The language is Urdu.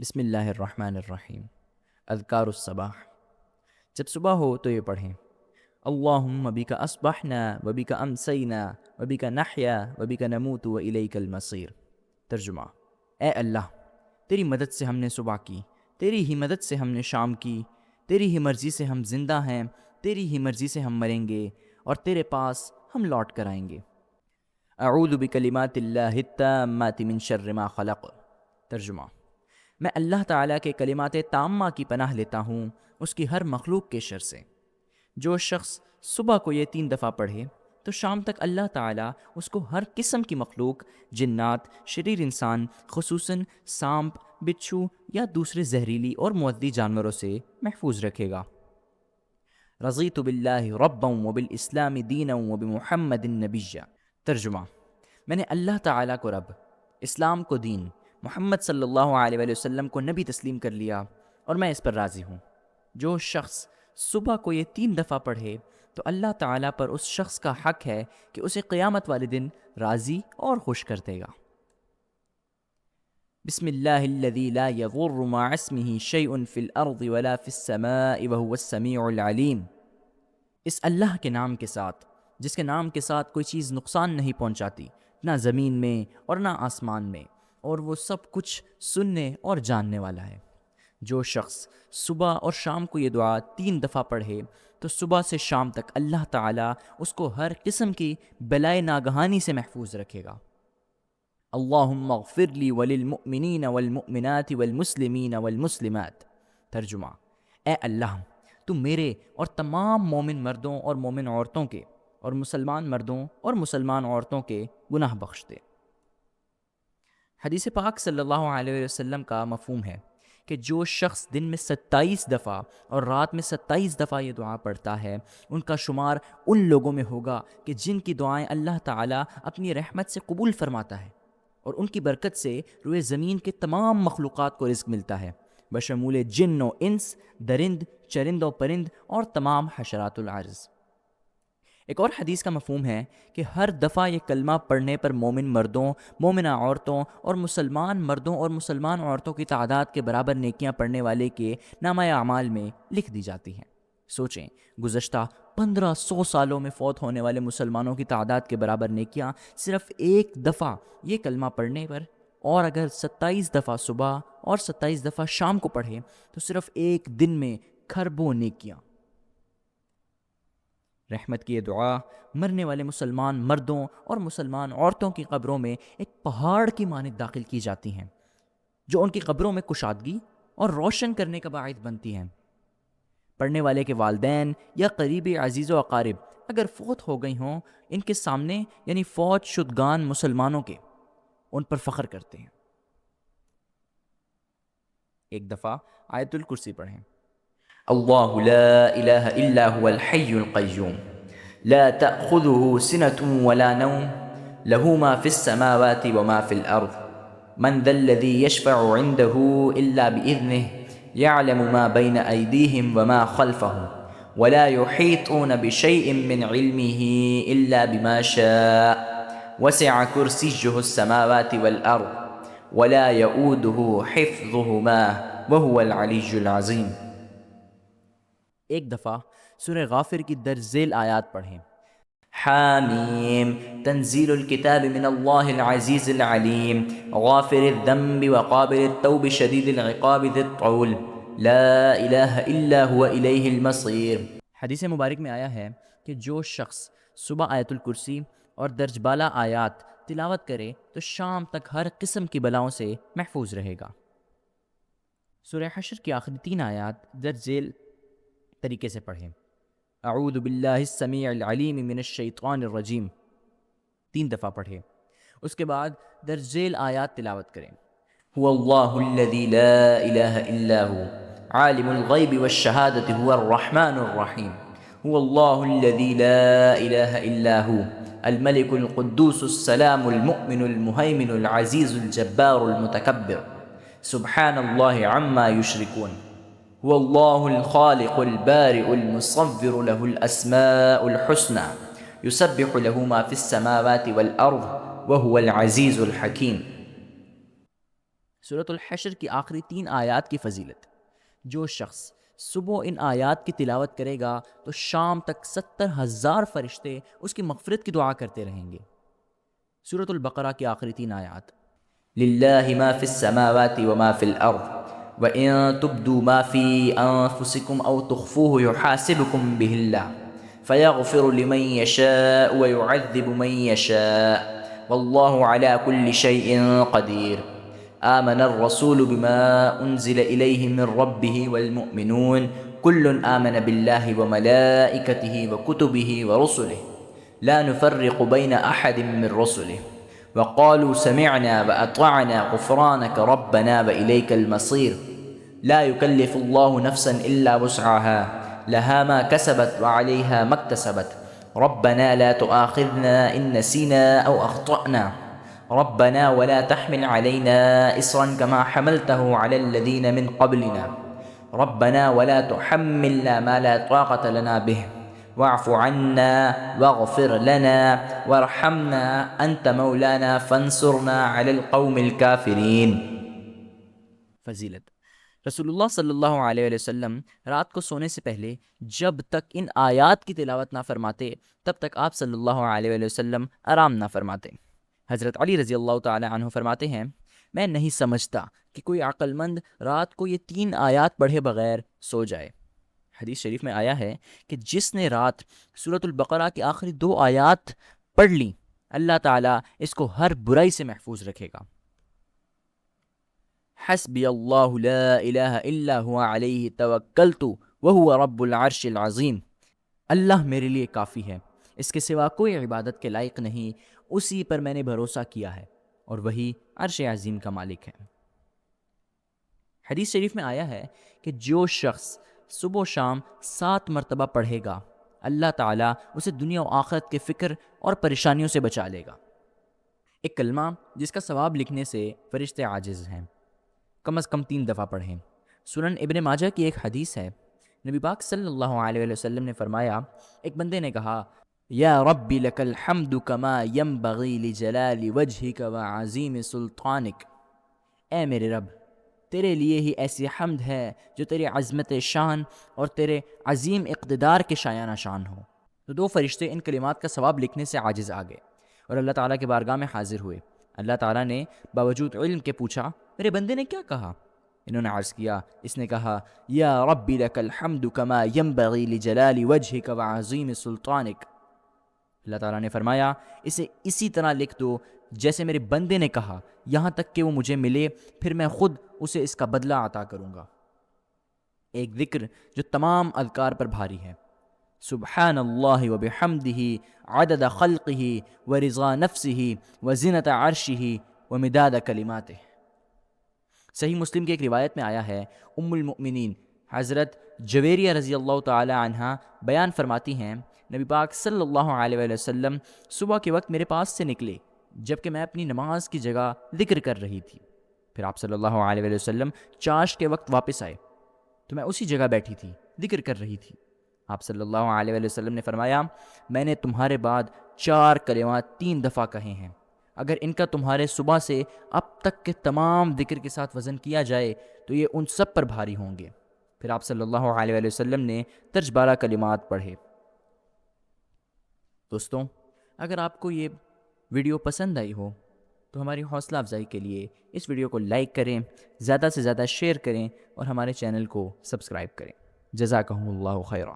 بسم اللہ الرحمن الرحیم۔ اذکار الصباح، جب صبح ہو تو یہ پڑھیں: اللہم بک اصبحنا وبک امسینا وبک نحیا وبک نموت والیک المصیر۔ ترجمہ: اے اللہ، تیری مدد سے ہم نے صبح کی، تیری ہی مدد سے ہم نے شام کی، تیری ہی مرضی سے ہم زندہ ہیں، تیری ہی مرضی سے ہم مریں گے اور تیرے پاس ہم لوٹ کر آئیں گے۔ اعوذ بکلمات اللہ التامات من شر ما خلق۔ ترجمہ: میں اللہ تعالیٰ کے کلمات تامہ کی پناہ لیتا ہوں اس کی ہر مخلوق کے شر سے۔ جو شخص صبح کو یہ 3 دفعہ پڑھے تو شام تک اللہ تعالیٰ اس کو ہر قسم کی مخلوق، جنات، شریر انسان، خصوصاً سانپ، بچھو یا دوسرے زہریلی اور معدی جانوروں سے محفوظ رکھے گا۔ رضیت باللہ ربا وبالاسلام دینا وبمحمد نبیا۔ ترجمہ: میں نے اللہ تعالیٰ کو رب، اسلام کو دین، محمد صلی اللہ علیہ وآلہ وسلم کو نبی تسلیم کر لیا اور میں اس پر راضی ہوں۔ جو شخص صبح کو یہ 3 دفعہ پڑھے تو اللہ تعالیٰ پر اس شخص کا حق ہے کہ اسے قیامت والے دن راضی اور خوش کر دے گا۔ بسم اللہ الذی لا یضر مع اسمہ شیء فی الارض ولا فی السماء وهو السمیع العلیم۔ اس اللہ کے نام کے ساتھ جس کے نام کے ساتھ کوئی چیز نقصان نہیں پہنچاتی، نہ زمین میں اور نہ آسمان میں، اور وہ سب کچھ سننے اور جاننے والا ہے۔ جو شخص صبح اور شام کو یہ دعا 3 دفعہ پڑھے تو صبح سے شام تک اللہ تعالیٰ اس کو ہر قسم کی بلائے ناگہانی سے محفوظ رکھے گا۔ اللہم اغفر لی وللمؤمنین والمؤمنات والمسلمین والمسلمات۔ ترجمہ: اے اللہ، تو میرے اور تمام مومن مردوں اور مومن عورتوں کے اور مسلمان مردوں اور مسلمان عورتوں کے گناہ بخش دے۔ حدیث پاک صلی اللہ علیہ وسلم کا مفہوم ہے کہ جو شخص دن میں 27 دفعہ اور رات میں 27 دفعہ یہ دعا پڑھتا ہے، ان کا شمار ان لوگوں میں ہوگا کہ جن کی دعائیں اللہ تعالیٰ اپنی رحمت سے قبول فرماتا ہے، اور ان کی برکت سے روئے زمین کے تمام مخلوقات کو رزق ملتا ہے، بشمول جن و انس، درند، چرند و پرند اور تمام حشرات الارض۔ ایک اور حدیث کا مفہوم ہے کہ ہر دفعہ یہ کلمہ پڑھنے پر مومن مردوں، مومنہ عورتوں اور مسلمان مردوں اور مسلمان عورتوں کی تعداد کے برابر نیکیاں پڑھنے والے کے نامہ اعمال میں لکھ دی جاتی ہیں۔ سوچیں، گزشتہ 1500 سالوں میں فوت ہونے والے مسلمانوں کی تعداد کے برابر نیکیاں صرف ایک دفعہ یہ کلمہ پڑھنے پر، اور اگر 27 دفعہ صبح اور 27 دفعہ شام کو پڑھیں تو صرف ایک دن میں کھربوں نیکیاں۔ رحمت کی یہ دعا مرنے والے مسلمان مردوں اور مسلمان عورتوں کی قبروں میں ایک پہاڑ کی مانند داخل کی جاتی ہیں، جو ان کی قبروں میں کشادگی اور روشن کرنے کا باعث بنتی ہیں۔ پڑھنے والے کے والدین یا قریبی عزیز و اقارب اگر فوت ہو گئی ہوں، ان کے سامنے یعنی فوت شدگان مسلمانوں کے، ان پر فخر کرتے ہیں۔ ایک دفعہ آیت الکرسی پڑھیں: اللہ لا الہ الا هو الحی القیوم لا تأخذه سنة ولا نوم له ما في السماوات وما في الأرض من ذا الذي يشفع عنده إلا بإذنه يعلم ما بين أيديهم وما خلفهم ولا يحيطون بشيء من علمه إلا بما شاء وسع كرسيه السماوات والأرض ولا يؤوده حفظهما وهو العلي العظيم۔ ایک دفعہ سورہ غافر کی درج ذیل آیات پڑھیں: حامیم تنزیل الکتاب من اللہ العزیز العلیم غافر الذنب وقابل التوب شدید العقاب ذی الطول لا الہ الا هو الیہ المصیر۔ حدیث مبارک میں آیا ہے کہ جو شخص صبح آیت الکرسی اور درج بالا آیات تلاوت کرے تو شام تک ہر قسم کی بلاؤں سے محفوظ رہے گا۔ سورہ حشر کی آخری 3 آیات درج ذیل طریقے سے پڑھیں: اعوذ باللہ السمیع العلیم من الشیطان الرجیم 3 دفعہ پڑھیں، اس کے بعد درج ذیل آیات تلاوت کریں: هو اللہ الذی لا الہ الا هو عالم الغیب والشہادۃ هو الرحمن الرحیم هو اللہ الذی لا الہ الا هو الملک القدوس السلام المؤمن المہیمن العزیز الجبار المتکبر سبحان اللہ عما یشرکون هو اللہ الخالق البارئ المصور له الاسماء الحسنى يسبح له ما في السماوات والارض وهو العزیز الحکیم۔ سورۃ الحشر کی آخری 3 آیات کی فضیلت: جو شخص صبح ان آیات کی تلاوت کرے گا تو شام تک 70,000 فرشتے اس کی مغفرت کی دعا کرتے رہیں گے۔ سورۃ البقرہ کی آخری 3 آیات: للہ ما فی السماوات وما فی الارض وَإِن تُبْدُوا مَا فِي أَنفُسِكُمْ أَوْ تُخْفُوهُ يُحَاسِبْكُم بِهِ اللَّهُ فَيَغْفِرُ لِمَن يَشَاءُ وَيُعَذِّبُ مَن يَشَاءُ وَاللَّهُ عَلَى كُلِّ شَيْءٍ قَدِيرٌ آمَنَ الرَّسُولُ بِمَا أُنزِلَ إِلَيْهِ مِن رَّبِّهِ وَالْمُؤْمِنُونَ كُلٌّ آمَنَ بِاللَّهِ وَمَلَائِكَتِهِ وَكُتُبِهِ وَرُسُلِهِ لَا نُفَرِّقُ بَيْنَ أَحَدٍ مِّن رُّسُلِهِ وقالوا سمعنا وأطعنا غفرانك ربنا وإليك المصير لا يكلف الله نفسا إلا وسعها لها ما كسبت وعليها ما اكتسبت ربنا لا تؤاخذنا إن نسينا أو أخطأنا ربنا ولا تحمل علينا إصرا كما حملته على الذين من قبلنا ربنا ولا تحملنا ما لا طاقة لنا به واعف عنا واغفر لنا وارحمنا انت مولانا فانصرنا على القوم الكافرین۔ فضیلت: رسول اللہ صلی اللہ علیہ وسلم رات کو سونے سے پہلے جب تک ان آیات کی تلاوت نہ فرماتے تب تک آپ صلی اللہ علیہ وسلم آرام نہ فرماتے۔ حضرت علی رضی اللہ تعالی عنہ فرماتے ہیں، میں نہیں سمجھتا کہ کوئی عقل مند رات کو یہ 3 آیات پڑھے بغیر سو جائے۔ حدیث شریف میں آیا ہے کہ جس نے رات سورۃ البقرہ کی آخری 2 آیات پڑھ لیں اللہ تعالیٰ اس کو ہر برائی سے محفوظ رکھے گا۔ حسبی اللہ لا الہ الا هو علیہ توکلت وہو رب العرش العظیم، اللہ میرے لیے کافی ہے، اس کے سوا کوئی عبادت کے لائق نہیں، اسی پر میں نے بھروسہ کیا ہے اور وہی عرش عظیم کا مالک ہے۔ حدیث شریف میں آیا ہے کہ جو شخص صبح و شام 7 مرتبہ پڑھے گا اللہ تعالیٰ اسے دنیا و آخرت کے فکر اور پریشانیوں سے بچا لے گا۔ ایک کلمہ جس کا ثواب لکھنے سے فرشتے عاجز ہیں، کم از کم 3 دفعہ پڑھیں۔ سنن ابن ماجہ کی ایک حدیث ہے، نبی پاک صلی اللہ علیہ وسلم نے فرمایا، ایک بندے نے کہا، یا ربی لک الحمد کما ینبغی لجلال وجہک وعظیم سلطانک، اے میرے رب تیرے لیے ہی ایسی حمد ہے جو تیرے عظمت شان اور تیرے عظیم اقتدار کے شایانہ شان ہو۔ تو 2 فرشتے ان کلمات کا ثواب لکھنے سے عاجز آ گئے اور اللہ تعالیٰ کے بارگاہ میں حاضر ہوئے۔ اللہ تعالیٰ نے باوجود علم کے پوچھا، میرے بندے نے کیا کہا؟ انہوں نے عرض کیا، اس نے کہا، یا ربی لک الحمد کما ینبغی لجلال وجہک وعظیم سلطانک۔ اللہ تعالیٰ نے فرمایا، اسے اسی طرح لکھ دو جیسے میرے بندے نے کہا، یہاں تک کہ وہ مجھے ملے، پھر میں خود اسے اس کا بدلہ عطا کروں گا۔ ایک ذکر جو تمام اذکار پر بھاری ہے، سبحان اللہ وبحمدہ عدد خلقہ ورضا نفسہ وزنۃ عرشہ ومداد کلماتہ۔ صحیح مسلم کی ایک روایت میں آیا ہے، ام المؤمنین حضرت جویریہ رضی اللہ تعالی عنہ بیان فرماتی ہیں، نبی پاک صلی اللہ علیہ وسلم صبح کے وقت میرے پاس سے نکلے جبکہ میں اپنی نماز کی جگہ ذکر کر رہی تھی، پھر آپ صلی اللہ علیہ وسلم چاشت کے وقت واپس آئے تو میں اسی جگہ بیٹھی تھی، ذکر کر رہی تھی۔ آپ صلی اللہ علیہ وسلم نے فرمایا، میں نے تمہارے بعد 4 کلمات 3 دفعہ کہے ہیں، اگر ان کا تمہارے صبح سے اب تک کے تمام ذکر کے ساتھ وزن کیا جائے تو یہ ان سب پر بھاری ہوں گے۔ پھر آپ صلی اللہ علیہ وسلم نے درج 12 کلمات پڑھے۔ دوستوں، اگر آپ کو یہ ویڈیو پسند آئی ہو تو ہماری حوصلہ افزائی کے لیے اس ویڈیو کو لائک کریں، زیادہ سے زیادہ شیئر کریں اور ہمارے چینل کو سبسکرائب کریں۔ جزاکم اللہ خیرا۔